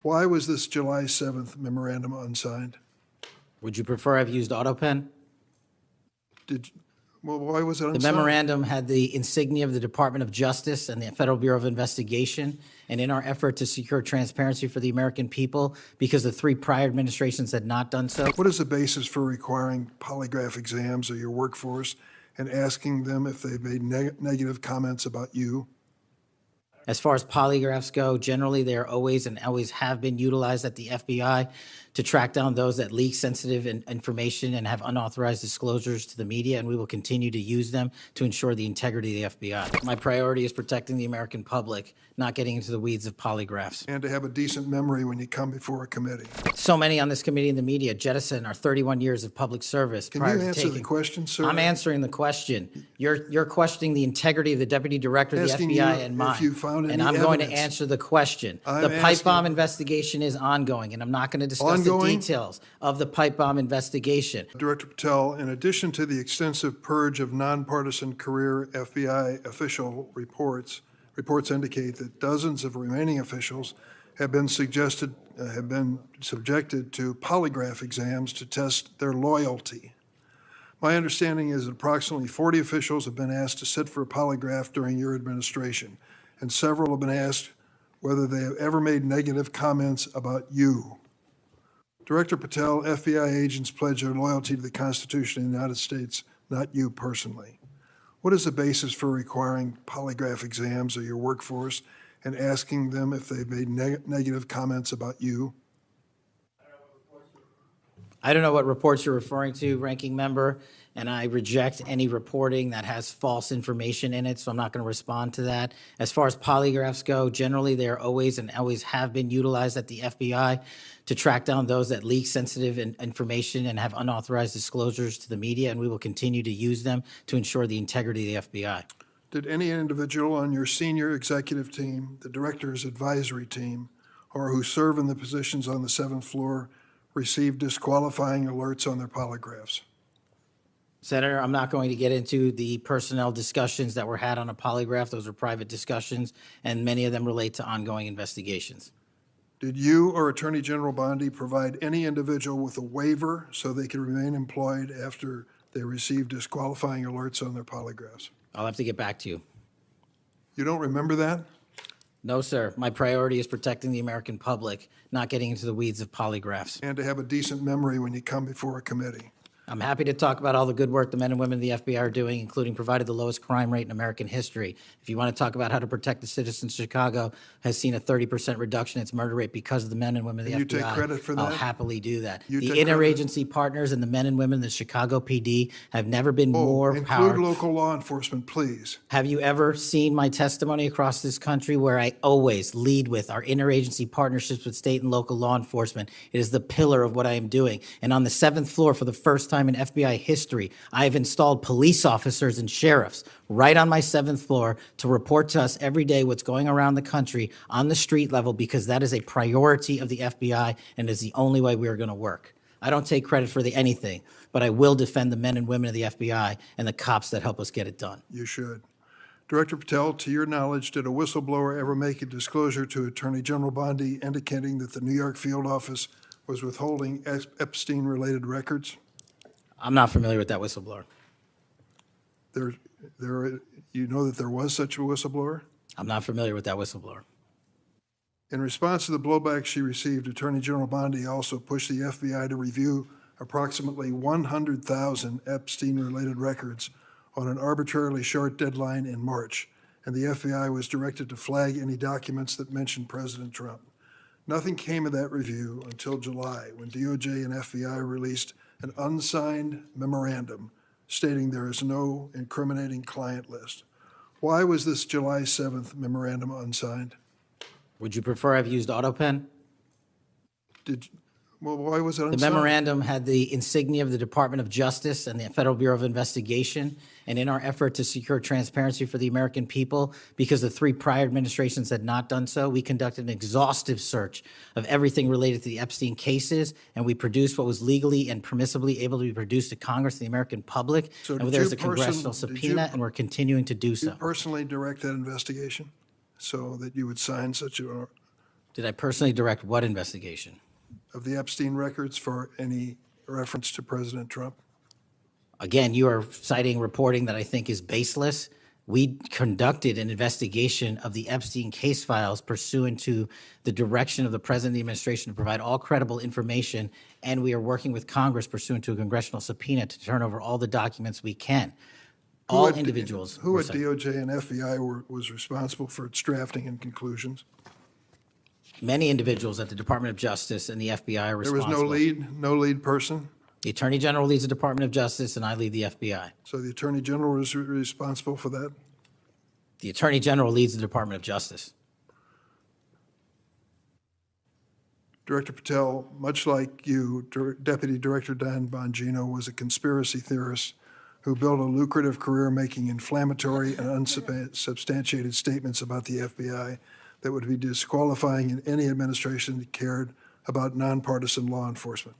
Why was this July 7th memorandum unsigned? Would you prefer I've used Autopen? Why was it The unsigned? memorandum had the insignia of the Department of Justice and the Federal Bureau of Investigation. And in our effort to secure transparency for the American people, because the three prior administrations had not done so. What is the basis for requiring polygraph exams of your workforce and asking them if they've made negative comments about you? As far as polygraphs go, generally they are always and always have been utilized at the FBI to track down those that leak sensitive information and have unauthorized disclosures to the media, and we will continue to use them to ensure the integrity of the FBI. My priority is protecting the American public, not getting into the weeds of polygraphs. And to have a decent memory when you come before a committee. So many on this committee and the media jettison our 31 years of public service. Can you answer the question, sir? I'm answering the question. You're questioning the integrity of the Deputy Director of the Asking FBI you and mine. if you found any and I'm going to evidence. answer the question. I'm The pipe bomb asking- investigation is ongoing, and I'm not going to discuss the Ongoing? details of the pipe bomb investigation. Director Patel, in addition to the extensive purge of nonpartisan career FBI official reports indicate that dozens of remaining officials have been subjected to polygraph exams to test their loyalty. My understanding is that approximately 40 officials have been asked to sit for a polygraph during your administration, and several have been asked whether they have ever made negative comments about you. Director Patel, FBI agents pledge their loyalty to the Constitution of the United States, not you personally. What is the basis for requiring polygraph exams of your workforce and asking them if they've made negative comments about you? I don't know what reports you're referring to, Ranking Member, and I reject any reporting that has false information in it, so I'm not going to respond to that. As far as polygraphs go, generally they are always and always have been utilized at the FBI to track down those that leak sensitive information and have unauthorized disclosures to the media, and we will continue to use them to ensure the integrity of the FBI. Did any individual on your senior executive team, the director's advisory team, or who serve in the positions on the 7th floor receive disqualifying alerts on their polygraphs? Senator, I'm not going to get into the personnel discussions that were had on a polygraph. Those are private discussions, and many of them relate to ongoing investigations. Did you or Attorney General Bondi provide any individual with a waiver so they could remain employed after they received disqualifying alerts on their polygraphs? I'll have to get back to you. You don't remember that? No, sir. My priority is protecting the American public, not getting into the weeds of polygraphs. And to have a decent memory when you come before a committee. I'm happy to talk about all the good work the men and women of the FBI are doing, including provided the lowest crime rate in American history. If you want to talk about how to protect the citizens of Chicago, has seen a 30% reduction in its murder rate because of the men and women of the And you FBI. take credit for I'll that? happily do that. You The take credit? interagency partners and the men and women of the Chicago PD have never been more Include powerful. local law enforcement, please. Have you ever seen my testimony across this country where I always lead with our interagency partnerships with state and local law enforcement? It is the pillar of what I am doing. And on the 7th floor, for the first time in FBI history, I have installed police officers and sheriffs right on my 7th floor to report to us every day what's going around the country on the street level, because that is a priority of the FBI and is the only way we are going to work. I don't take credit for anything, but I will defend the men and women of the FBI and the cops that help us get it done. You should. Director Patel, to your knowledge, did a whistleblower ever make a disclosure to Attorney General Bondi indicating that the New York field office was withholding Epstein-related records? I'm not familiar with that whistleblower. You know that there was such a whistleblower? I'm not familiar with that whistleblower. In response to the blowback she received, Attorney General Bondi also pushed the FBI to review approximately 100,000 Epstein-related records on an arbitrarily short deadline in March, and the FBI was directed to flag any documents that mentioned President Trump. Nothing came of that review until July, when DOJ and FBI released an unsigned memorandum stating there is no incriminating client list. Why was this July 7th memorandum unsigned? Would you prefer I've used Autopen? Why was it The unsigned? memorandum had the insignia of the Department of Justice and the Federal Bureau of Investigation. And in our effort to secure transparency for the American people, because the three prior administrations had not done so, we conducted an exhaustive search of everything related to the Epstein cases, and we produced what was legally and permissibly able to be produced to Congress and the American public. So And did there's you a congressional did you- subpoena, and we're continuing to do You so. personally direct that investigation so that you would sign such a... Did I personally direct what investigation? Of the Epstein records for any reference to President Trump? Again, you are citing reporting that I think is baseless. We conducted an investigation of the Epstein case files pursuant to the direction of the President of the administration to provide all credible information, and we are working with Congress pursuant to a congressional subpoena to turn over all the documents we can. All individuals. Who were at cited. DOJ and FBI was responsible for its drafting and conclusions? Many individuals at the Department of Justice and the FBI are There was responsible. no lead person? The Attorney General leads the Department of Justice, and I lead the FBI. So the Attorney General was responsible for that? The Attorney General leads the Department of Justice. Director Patel, much like you, Deputy Director Dan Bongino was a conspiracy theorist who built a lucrative career making inflammatory and unsubstantiated statements about the FBI that would be disqualifying in any administration that cared about nonpartisan law enforcement.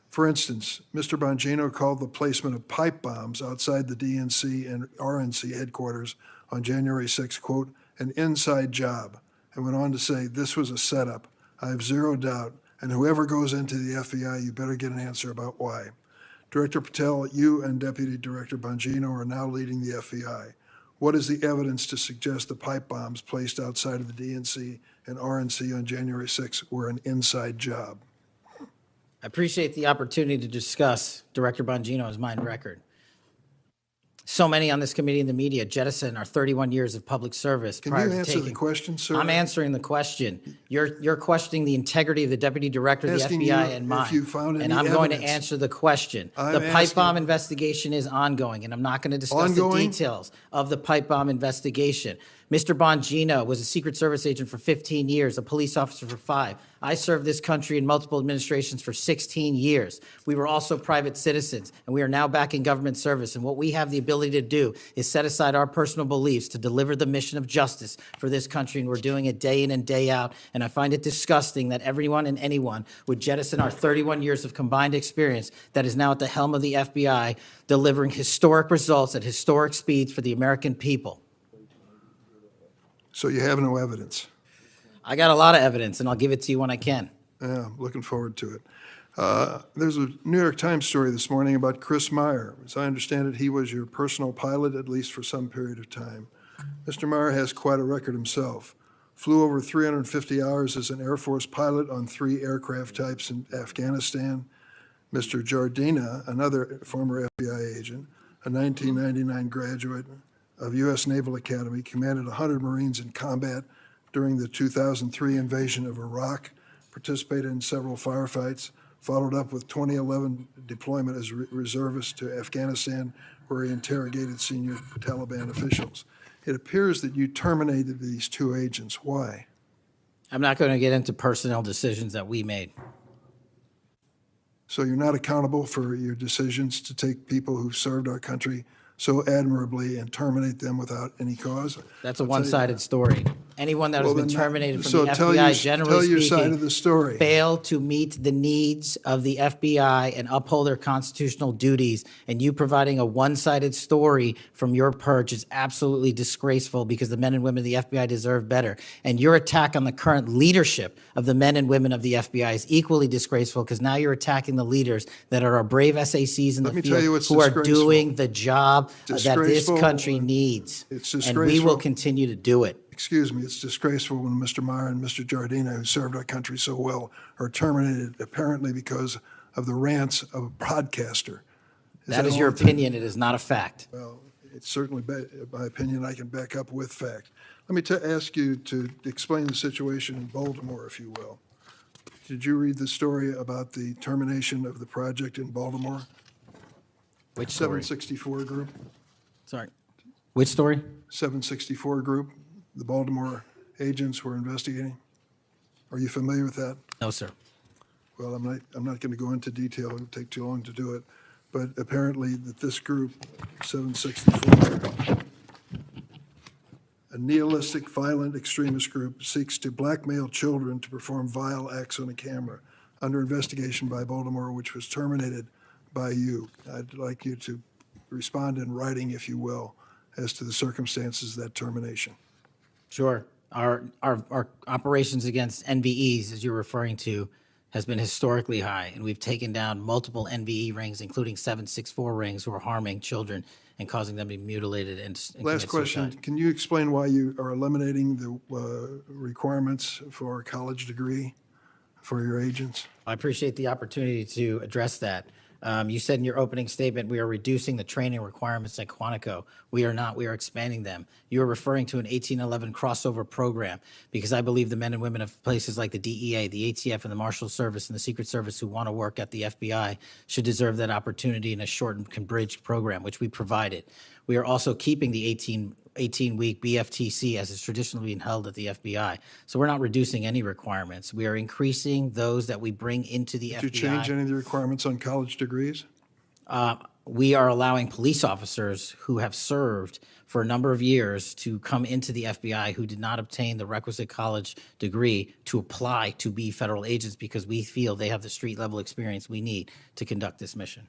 For instance, Mr. Bongino called the placement of pipe bombs outside the DNC and RNC headquarters on January 6, quote, an inside job, and went on to say this was a setup. I have zero doubt, and whoever goes into the FBI, you better get an answer about why. Director Patel, you and Deputy Director Bongino are now leading the FBI. What is the evidence to suggest the pipe bombs placed outside of the DNC and RNC on January 6 were an inside job? I appreciate the opportunity to discuss Director Bongino's mine record. So many on this committee and the media jettison our 31 years of public service Can prior you to answer taking. the question, sir? I'm answering the question. You're questioning the integrity of the Deputy Director of the Asking FBI you and if mine. you found any and I'm going to evidence. answer the question. I'm The pipe asking- bomb investigation is ongoing, and I'm not going to discuss the Ongoing? details of the pipe bomb investigation. Mr. Bongino was a Secret Service agent for 15 years, a police officer for 5. I served this country in multiple administrations for 16 years. We were also private citizens, and we are now back in government service. And what we have the ability to do is set aside our personal beliefs to deliver the mission of justice for this country, and we're doing it day in and day out. And I find it disgusting that everyone and anyone would jettison our 31 years of combined experience that is now at the helm of the FBI, delivering historic results at historic speeds for the American people. So you have no evidence? I got a lot of evidence, and I'll give it to you when I can. Yeah, I'm looking forward to it. There's a New York Times story this morning about Chris Meyer. As I understand it, he was your personal pilot, at least for some period of time. Mr. Meyer has quite a record himself. Flew over 350 hours as an Air Force pilot on 3 aircraft types in Afghanistan. Mr. Jardina, another former FBI agent, a 1999 graduate of U.S. Naval Academy, commanded 100 Marines in combat during the 2003 invasion of Iraq, participated in several firefights, followed up with 2011 deployment as reservist to Afghanistan, where he interrogated senior Taliban officials. It appears that you terminated these 2 agents. Why? I'm not going to get into personnel decisions that we made. So you're not accountable for your decisions to take people who served our country so admirably and terminate them without any cause? That's a I'll tell you one-sided story. Anyone that has Well, been then terminated from so the tell FBI, your- generally tell your side speaking, of the story. failed to meet the needs of the FBI and uphold their constitutional duties. And you providing a one-sided story from your perch is absolutely disgraceful, because the men and women of the FBI deserve better. And your attack on the current leadership of the men and women of the FBI is equally disgraceful, because now you're attacking the leaders that are our brave SACs in Let me the tell you field what's who are disgraceful. doing the job that this Disgraceful. country needs. It's And we will disgraceful. continue to do it. Excuse me, it's disgraceful when Mr. Meyer and Mr. Jardina, who served our country so well, are terminated apparently because of the rants of a broadcaster. That is all your it- opinion. It is not a fact. Well, it's certainly my opinion I can back up with fact. Let me ask you to explain the situation in Baltimore, if you will. Did you read the story about the termination of the project in Baltimore? Which story? 764 Group? Sorry. Which story? 764 Group, the Baltimore agents were investigating. Are you familiar with that? No, sir. Well, I'm not going to go into detail. It would take too long to do it. But apparently that this group, 764, a nihilistic, violent extremist group, seeks to blackmail children to perform vile acts on a camera, under investigation by Baltimore, which was terminated by you. I'd like you to respond in writing, if you will, as to the circumstances of that termination. Sure. Our operations against NVEs, as you're referring to, has been historically high, and we've taken down multiple NVE rings, including 764 rings, who are harming children and causing them to be mutilated and Last commit question, suicide. can you explain why you are eliminating the requirements for a college degree for your agents? I appreciate the opportunity to address that. You said in your opening statement, we are reducing the training requirements at Quantico. We are not. We are expanding them. You are referring to an 1811 crossover program because I believe the men and women of places like the DEA, the ATF, and the Marshal Service and the Secret Service who want to work at the FBI should deserve that opportunity in a shortened, converged program, which we provided. We are also keeping the 18-week BFTC as is traditionally been held at the FBI. So we're not reducing any requirements. We are increasing those that we bring into the Did you FBI. change any of the requirements on college degrees? We are allowing police officers who have served for a number of years to come into the FBI who did not obtain the requisite college degree to apply to be federal agents because we feel they have the street level experience we need to conduct this mission.